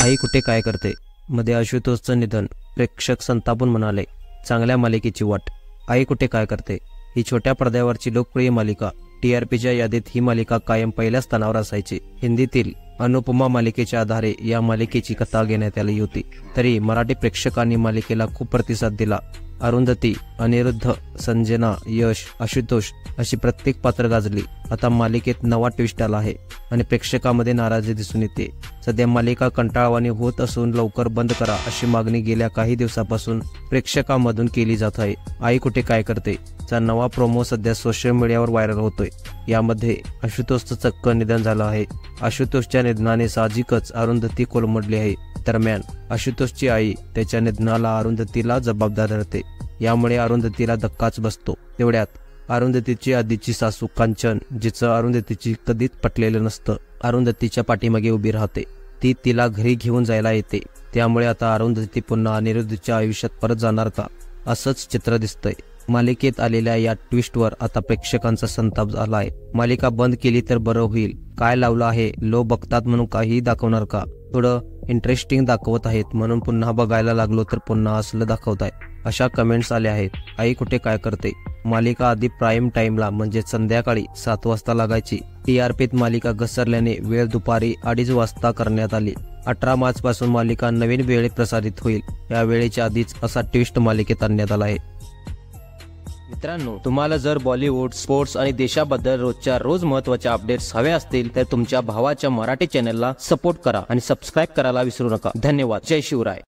आई कुठे काय करते मध्ये आशुतोषचं निधन, प्रेक्षक संतापून म्हणाले, चांगल्या मालिकेची वाट. आई कुठे काय करते ही छोट्या पडद्यावरची लोकप्रिय मालिका. TRPच्या यादीत ही मालिका कायम पहिल्या स्थानावर असायची. हिंदीतील अनुपमा मालिकेच्या आधारे या मालिकेची कथा घेण्यात आली होती. तरी मराठी प्रेक्षकांनी मालिकेला खूप प्रतिसाद दिला. अरुंधती, अनिरुद्ध, संजना, यश, आशुतोष अशी प्रत्येक पात्र गाजली. आता मालिकेत नवा ट्विस्ट आला आहे आणि प्रेक्षकांमध्ये नाराजी दिसून येते. सध्या मालिका कंटाळवाणी होत असून लवकर बंद करा अशी मागणी गेल्या काही दिवसापासून प्रेक्षकांमधून केली जात आहे. आई कुठे काय करते चा नवा प्रोमो सध्या सोशल मीडियावर व्हायरल होतोय. यामध्ये आशुतोषचं चक्क निधन झालं आहे. आशुतोषच्या निधनाने साहजिकच अरुंधती कोलमडली आहे. दरम्यान आशुतोषची आई त्याच्या निधनाला अरुंधतीला जबाबदार धरते. यामुळे अरुंधतीला धक्काच बसतो. तेवढ्यात अरुंधतीची आधीची सासू कांचन, जिचं अरुंधतीची कधीच पटलेलं नसतं, अरुंधतीच्या पाठीमागे उभी राहते. ती तिला घरी घेऊन जायला येते. त्यामुळे आता अरुंधती पुन्हा अनिरुद्धच्या आयुष्यात परत जाणार का असंच चित्र दिसतंय. मालिकेत आलेल्या या ट्विस्टवर आता प्रेक्षकांचा संताप झाला आहे. मालिका बंद केली तर बरं होईल. काय लावलं आहे, लोक बघतात म्हणून काहीही दाखवणार का? थोडं इंटरेस्टिंग दाखवत आहेत म्हणून पुन्हा बघायला लागलो तर पुन्हा असलं दाखवताय, अशा कमेंट्स आल्या आहेत. आई कुठे काय करते मालिका आधी प्राईम टाइमला म्हणजे संध्याकाळी 7 वाजता लागायची. TRPत मालिका घसरल्याने वेळ दुपारी 2:30 वाजता करण्यात आली. 18 मार्च पासून मालिका नवीन वेळेत प्रसारित होईल. या वेळेच्या आधीच असा ट्विस्ट मालिकेत आणण्यात आला आहे. मित्रांनो, तुम्हाला जर बॉलिवूड, स्पोर्ट्स आणि देशाबद्दल रोजच्या रोज महत्त्वाच्या अपडेट्स हवे असतील तर तुमच्या भावाच्या मराठी चॅनलला सपोर्ट करा आणि सबस्क्राईब करायला विसरू नका. धन्यवाद. जय शिवराय.